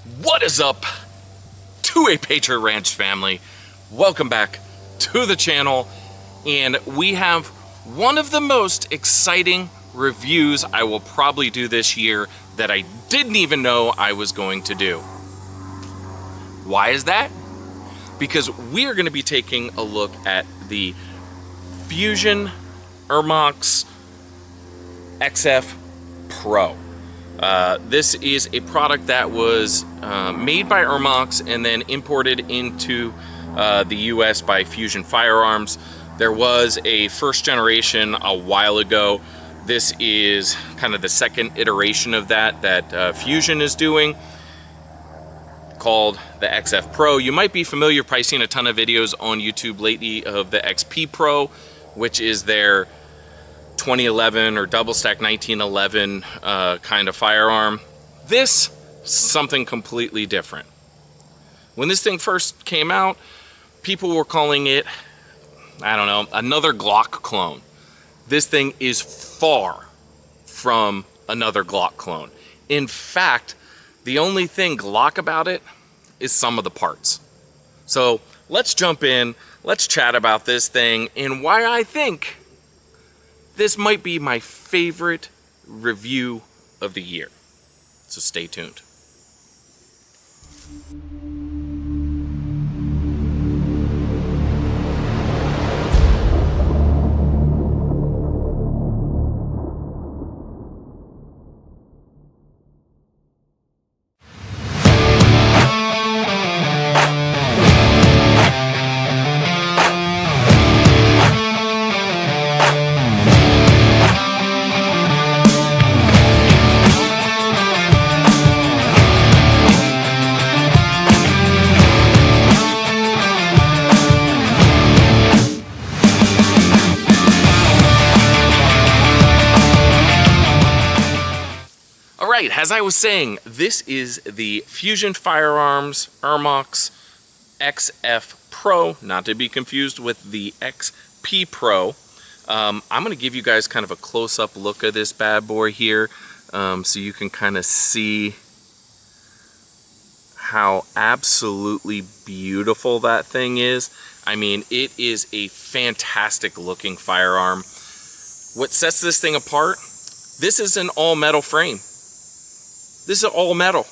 What is up, 2A Patriot Ranch family? Welcome back to the channel, and we have one of the most exciting reviews I will probably do this year that I didn't even know I was going to do. Why is that? Because we are going to be taking a look at the Fusion Ermox XF Pro. This is a product that was made by Ermox and then imported into the US by Fusion Firearms. There was a first generation a while ago. This is kind of the second iteration of that Fusion is doing, called the XF Pro. You might be familiar, you've probably seen a ton of videos on YouTube lately of the XP Pro, which is their 2011 or double stack 1911 kind of firearm. This, something completely different. When this thing first came out, people were calling it, I don't know, another Glock clone. This thing is far from another Glock clone. In fact, the only thing Glock about it is some of the parts. So let's jump in, let's chat about this thing and why I think this might be my favorite review of the year. So stay tuned. As I was saying, this is the Fusion Firearms Ermox XF Pro, not to be confused with the XP Pro. I'm going to give you guys kind of a close-up look at this bad boy here, so you can kind of see how absolutely beautiful that thing is. I mean, it is a fantastic looking firearm. What sets this thing apart? This is an all-metal frame. This is all metal.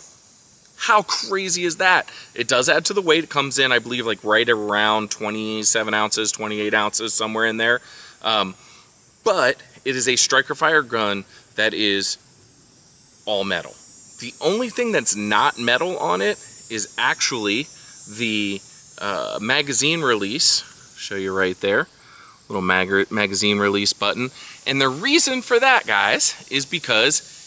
How crazy is that? It does add to the weight. It comes in, I believe, like right around 27 ounces, 28 ounces, somewhere in there. But it is a striker fire gun that is all metal. The only thing that's not metal on it is actually the magazine release. Show you right there. Little magazine release button. And the reason for that, guys, is because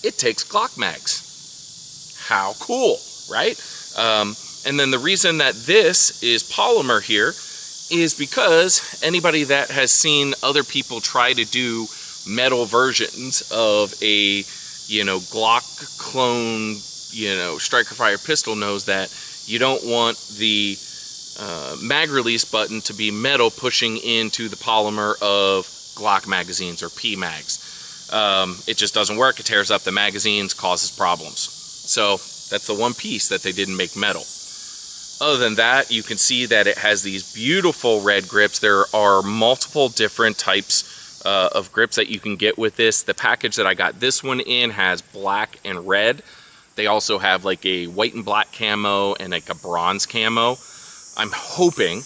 it takes Glock mags. How cool, right? And then the reason that this is polymer here is because anybody that has seen other people try to do metal versions of a, Glock clone, striker fire pistol knows that you don't want the mag release button to be metal pushing into the polymer of Glock magazines or P mags. It just doesn't work. It tears up the magazines, causes problems. So that's the one piece that they didn't make metal. Other than that, you can see that it has these beautiful red grips. There are multiple different types of grips that you can get with this. The package that I got this one in has black and red. They also have like a white and black camo and like a bronze camo. I'm hoping,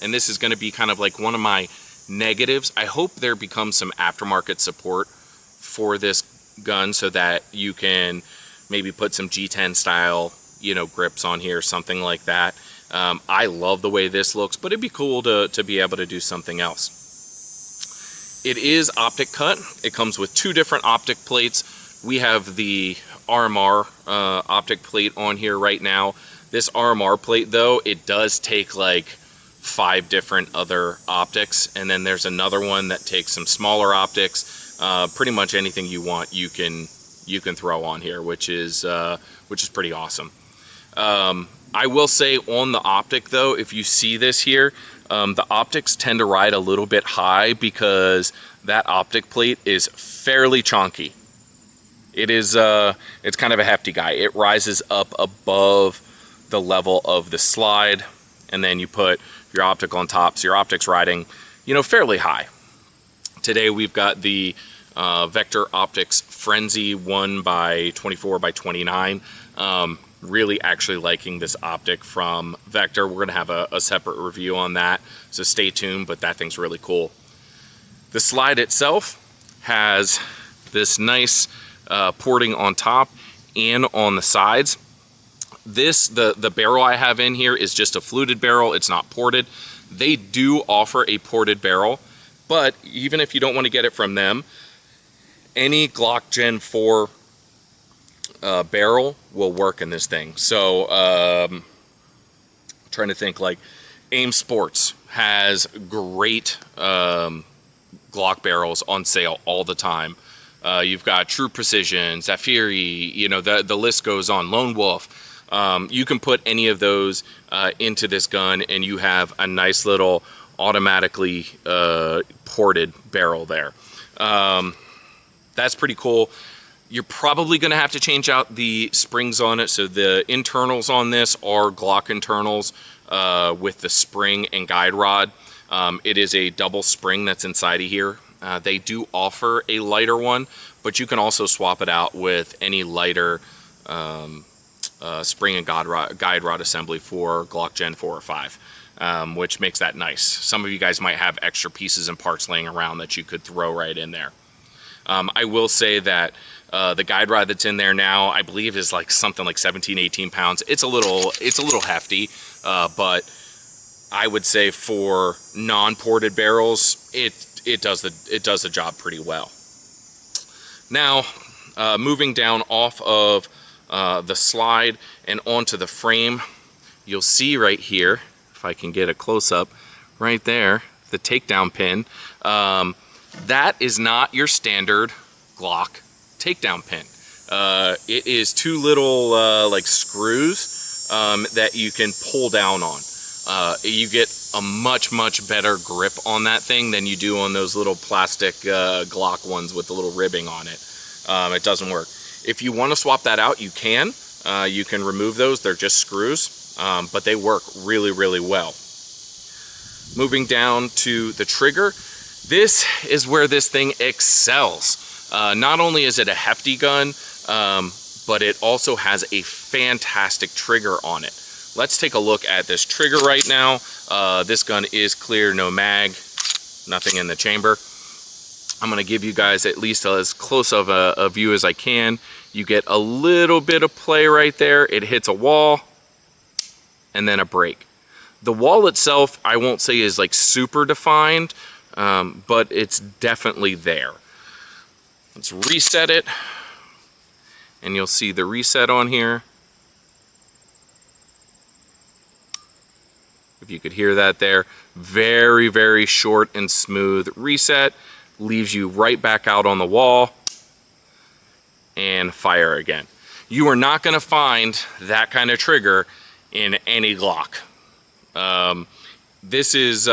and this is going to be kind of like one of my negatives, I hope there becomes some aftermarket support for this gun so that you can maybe put some G10 style, grips on here, something like that. I love the way this looks, but it'd be cool to be able to do something else. It is optic cut. It comes with two different optic plates. We have the RMR optic plate on here right now. This RMR plate, though, it does take like 5 different other optics, and then there's another one that takes some smaller optics. Pretty much anything you want, you can throw on here, which is pretty awesome. I will say on the optic, though, if you see this here, the optics tend to ride a little bit high because that optic plate is fairly chunky. It is it's kind of a hefty guy. It rises up above the level of the slide, and then you put your optic on top, so your optic's riding, you know, fairly high. Today we've got the Vector Optics Frenzy 1x24x29. Really actually liking this optic from Vector. We're gonna have a separate review on that, so stay tuned, but that thing's really cool. The slide itself has this nice porting on top and on the sides. The barrel I have in here is just a fluted barrel. It's not ported. They do offer a ported barrel, but even if you don't want to get it from them, any Glock Gen 4 barrel will work in this thing. So trying to think, like Aim Sports has great Glock barrels on sale all the time. You've got True Precision, Zafiri, you know, the list goes on, Lone Wolf. You can put any of those into this gun and you have a nice little automatically ported barrel there. That's pretty cool. You're probably going to have to change out the springs on it. So the internals on this are Glock internals with the spring and guide rod. It is a double spring that's inside of here. They do offer a lighter one, but you can also swap it out with any lighter spring and guide rod assembly for Glock Gen 4 or 5, which makes that nice. Some of you guys might have extra pieces and parts laying around that you could throw right in there. I will say that the guide rod that's in there now, I believe, is like something like 17-18 pounds. It's a little hefty, but I would say for non-ported barrels, it does the job pretty well. Now, moving down off of the slide and onto the frame, you'll see right here, if I can get a close-up, right there, the takedown pin. That is not your standard Glock takedown pin. It is two little like screws that you can pull down on. You get a much better grip on that thing than you do on those little plastic Glock ones with the little ribbing on it. It doesn't work. If you want to swap that out, you can. You can remove those. They're just screws, but they work really well. Moving down to the trigger, this is where this thing excels. Not only is it a hefty gun, but it also has a fantastic trigger on it. Let's take a look at this trigger right now. This gun is clear, no mag, nothing in the chamber. I'm gonna give you guys at least as close of a view as I can. You get a little bit of play right there. It hits a wall and then a break. The wall itself, I won't say is like super defined, but it's definitely there. Let's reset it, and you'll see the reset on here. If you could hear that there, very short and smooth reset, leaves you right back out on the wall, and fire again. You are not going to find that kind of trigger in any Glock. This is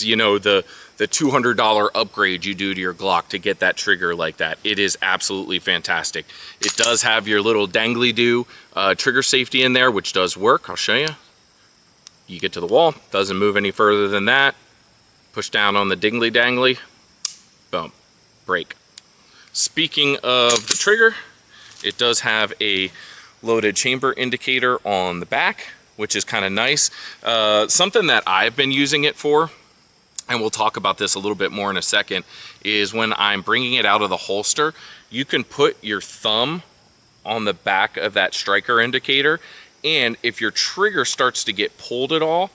you know, the $200 upgrade you do to your Glock to get that trigger like that. It is absolutely fantastic. It does have your little dangly-do trigger safety in there, which does work. I'll show you. You get to the wall, doesn't move any further than that. Push down on the dingly-dangly, boom, break. Speaking of the trigger, it does have a loaded chamber indicator on the back, which is kind of nice. Something that I've been using it for, and we'll talk about this a little bit more in a second, is when I'm bringing it out of the holster, you can put your thumb on the back of that striker indicator, and if your trigger starts to get pulled at all,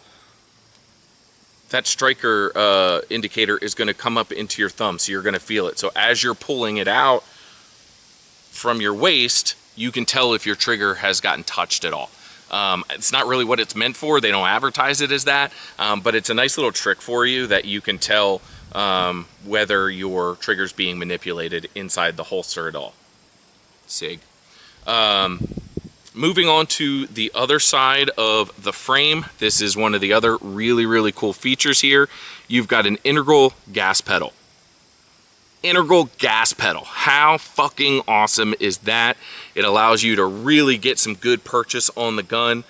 that striker indicator is going to come up into your thumb, so you're going to feel it. So as you're pulling it out from your waist, you can tell if your trigger has gotten touched at all. It's not really what it's meant for. They don't advertise it as that, but it's a nice little trick for you that you can tell whether your trigger's being manipulated inside the holster at all. SIG. Moving on to the other side of the frame, this is one of the other really cool features here. You've got an integral gas pedal. integral gas pedal. How fucking awesome is that? It allows you to really get some good purchase on the gun.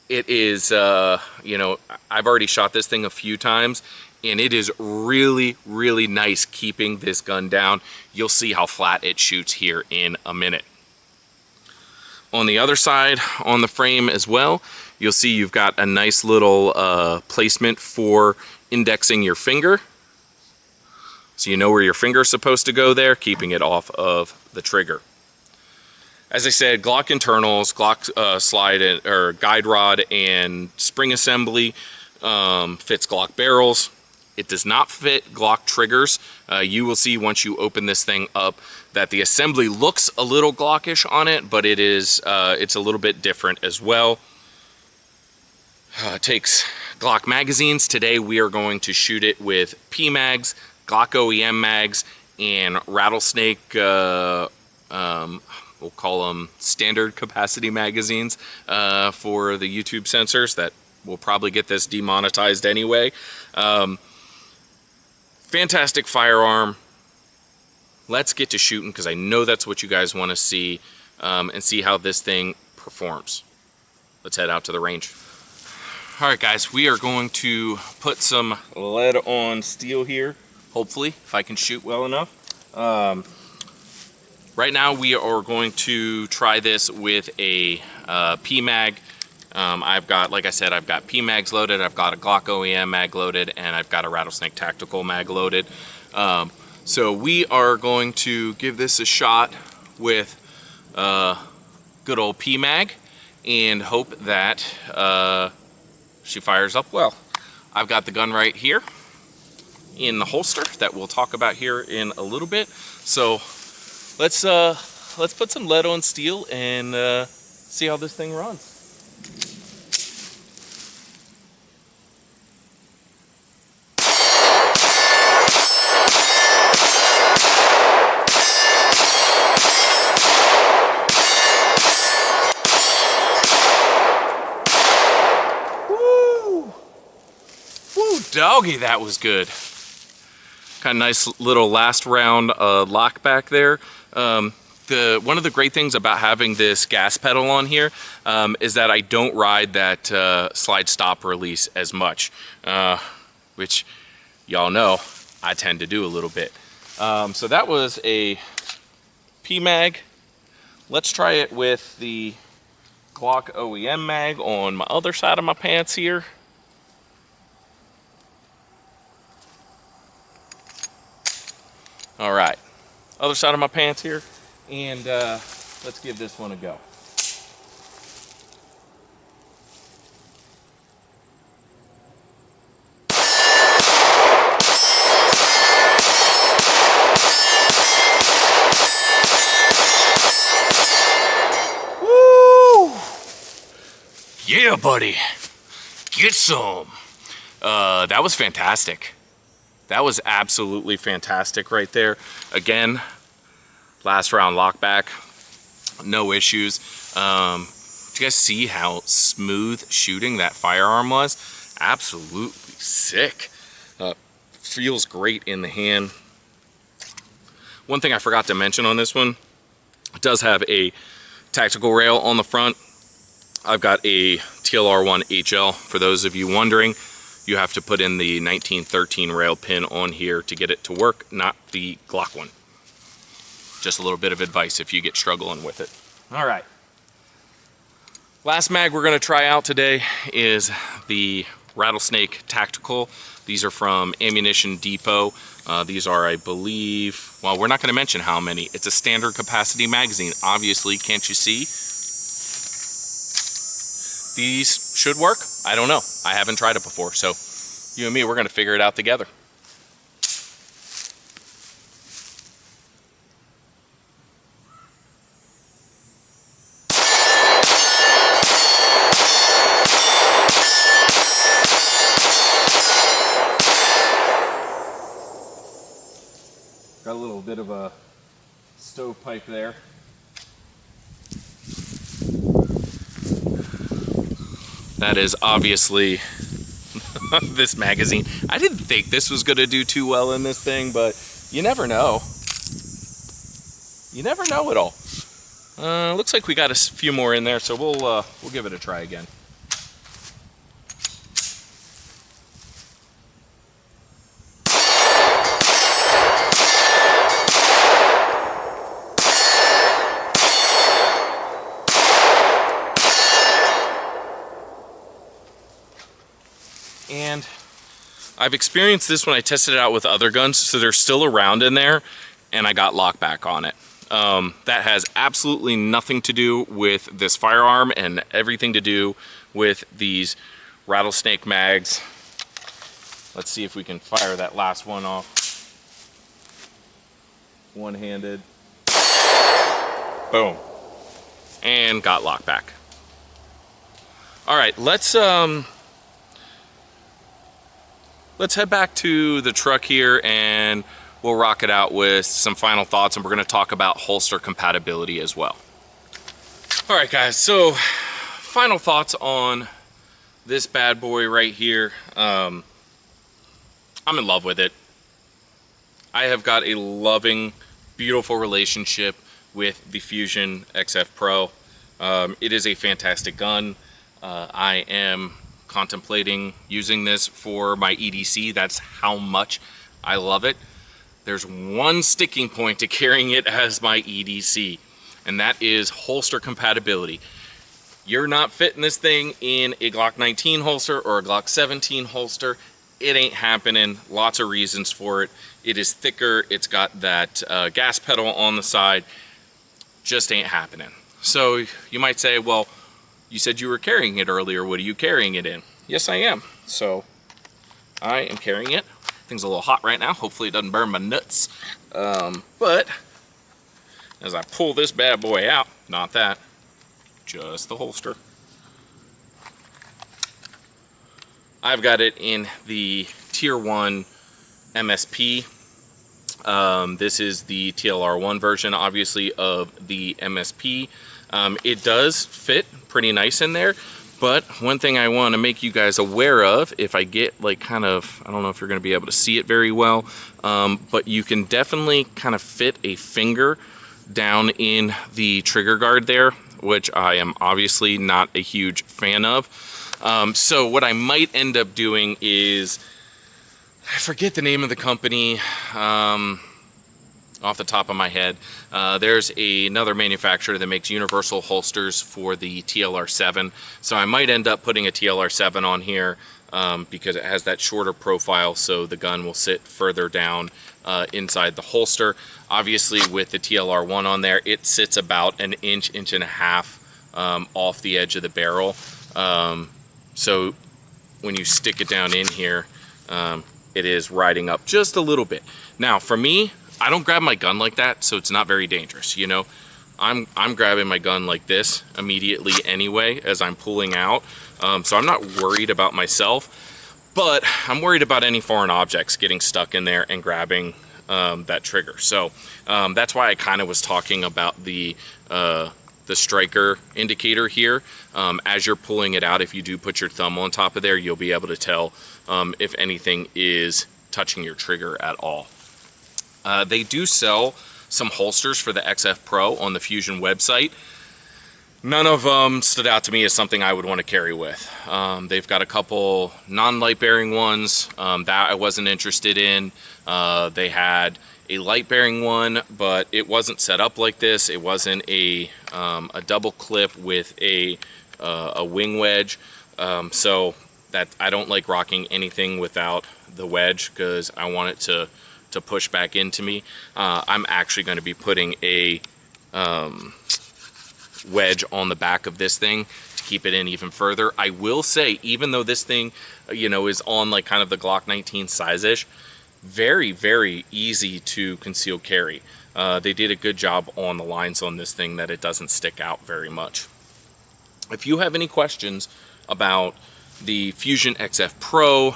It is, you know, I've already shot this thing a few times, and it is really, really nice keeping this gun down. You'll see how flat it shoots here in a minute. On the other side, on the frame as well, you'll see you've got a nice little placement for indexing your finger. So you know where your finger is supposed to go there, keeping it off of the trigger. As I said, Glock internals, Glock slide or guide rod and spring assembly fits Glock barrels. It does not fit Glock triggers. You will see once you open this thing up that the assembly looks a little Glockish on it, but it is it's a little bit different as well. It takes Glock magazines. Today we are going to shoot it with P mags, Glock OEM mags, and rattlesnake, we'll call them standard capacity magazines for the YouTube censors that will probably get this demonetized anyway. Fantastic firearm. Let's get to shooting because I know that's what you guys want to see, and see how this thing performs. Let's head out to the range. All right, guys, we are going to put some lead on steel here, hopefully, if I can shoot well enough. Right now, we are going to try this with a P-mag. I've got, like I said, I've got P-mags loaded, I've got a Glock OEM mag loaded, and I've got a Rattlesnake Tactical mag loaded. So we are going to give this a shot with good old P-mag and hope that she fires up well. I've got the gun right here in the holster that we'll talk about here in a little bit. So let's put some lead on steel and see how this thing runs. Doggy, that was good. Kind of nice little last round lock back there. One of the great things about having this gas pedal on here is that I don't ride that slide stop release as much, which y'all know I tend to do a little bit. So that was a P-mag. Let's try it with the Glock OEM mag on my other side of my pants here. All right, other side of my pants here, and let's give this one a go. Woo! Yeah, buddy, get some. That was fantastic. That was absolutely fantastic right there. Again, last round lockback, no issues. Did you guys see how smooth shooting that firearm was? Absolutely sick. Feels great in the hand. One thing I forgot to mention on this one, it does have a tactical rail on the front. I've got a TLR1 HL, for those of you wondering. You have to put in the 1913 rail pin on here to get it to work, not the Glock one. Just a little bit of advice if you get struggling with it. All right. Last mag we're gonna try out today is the Rattlesnake Tactical. These are from Ammunition Depot. These are, I believe, well, we're not gonna mention how many. It's a standard capacity magazine. Obviously, can't you see? These should work. I don't know. I haven't tried it before, so you and me, we're gonna figure it out together. Got a little bit of a stovepipe there. That is obviously this magazine. I didn't think this was going to do too well in this thing, but You never know. You never know it all. Looks like we got a few more in there, so we'll give it a try again. And I've experienced this when I tested it out with other guns, so they're still around in there, and I got lock back on it. That has absolutely nothing to do with this firearm and everything to do with these rattlesnake mags. Let's see if we can fire that last one off. One-handed. Boom. And got lock back. All right, let's head back to the truck here and we'll rock it out with some final thoughts, and we're going to talk about holster compatibility as well. All right, guys, so final thoughts on this bad boy right here. I'm in love with it. I have got a loving, beautiful relationship with the Fusion XF Pro. It is a fantastic gun. I am contemplating using this for my EDC. That's how much I love it. There's one sticking point to carrying it as my EDC, and that is holster compatibility. You're not fitting this thing in a Glock 19 holster or a Glock 17 holster. It ain't happening. Lots of reasons for it. It is thicker. It's got that gas pedal on the side. Just ain't happening. So you might say, well, you said you were carrying it earlier. What are you carrying it in? Yes, I am. So I am carrying it. Thing's a little hot right now. Hopefully it doesn't burn my nuts. But as I pull this bad boy out, not that, just the holster. I've got it in the Tier 1 MSP. This is the TLR1 version, obviously, of the MSP. It does fit pretty nice in there, but one thing I want to make you guys aware of, if I get like kind of, I don't know if you're going to be able to see it very well, but you can definitely kind of fit a finger down in the trigger guard there, which I am obviously not a huge fan of. So what I might end up doing is, I forget the name of the company off the top of my head. There's another manufacturer that makes universal holsters for the TLR7. So I might end up putting a TLR7 on here because it has that shorter profile, so the gun will sit further down inside the holster. Obviously with the TLR1 on there, it sits about an inch, inch and a half off the edge of the barrel. So when you stick it down in here, it is riding up just a little bit. Now for me, I don't grab my gun like that, so it's not very dangerous, you know. I'm grabbing my gun like this immediately anyway as I'm pulling out, so I'm not worried about myself, but I'm worried about any foreign objects getting stuck in there and grabbing that trigger. So that's why I kind of was talking about the striker indicator here. As you're pulling it out, if you do put your thumb on top of there, you'll be able to tell if anything is touching your trigger at all. They do sell some holsters for the XF Pro on the Fusion website. None of them stood out to me as something I would want to carry with. They've got a couple non-light bearing ones that I wasn't interested in. They had a light bearing one, but it wasn't set up like this. It wasn't a double clip with a wing wedge. So that I don't like rocking anything without the wedge because I want it to push back into me. I'm actually going to be putting a wedge on the back of this thing to keep it in even further. I will say, even though this thing, you know, is on like kind of the Glock 19 size-ish, very, very easy to conceal carry. They did a good job on the lines on this thing that it doesn't stick out very much. If you have any questions about the Fusion XF Pro,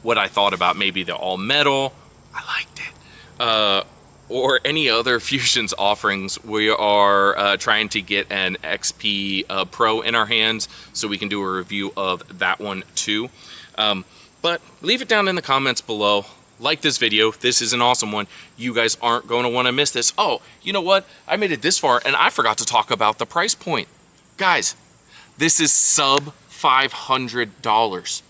what I thought about maybe the all metal, I liked it, or any other Fusion's offerings, we are trying to get an XP Pro in our hands so we can do a review of that one too. But leave it down in the comments below. like this video. This is an awesome one. You guys aren't going to want to miss this. Oh, you know what? I made it this far and I forgot to talk about the price point. Guys, this is sub $500.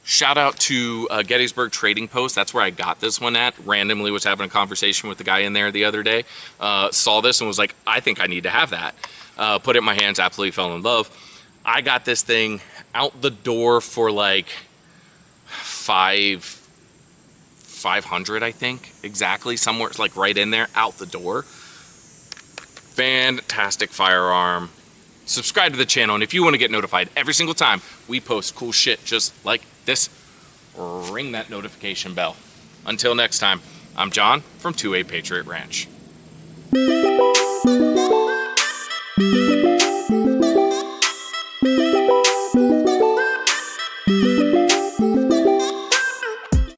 Shout out to Gettysburg Trading Post. That's where I got this one at. Randomly was having a conversation with the guy in there the other day. Saw this and was like, I think I need to have that. Put it in my hands, absolutely fell in love. I got this thing out the door for like 500, I think, exactly, somewhere like right in there, out the door. Fantastic firearm. Subscribe to the channel, and if you want to get notified every single time we post cool shit just like this, ring that notification bell. Until next time, I'm John from 2A Patriot Ranch.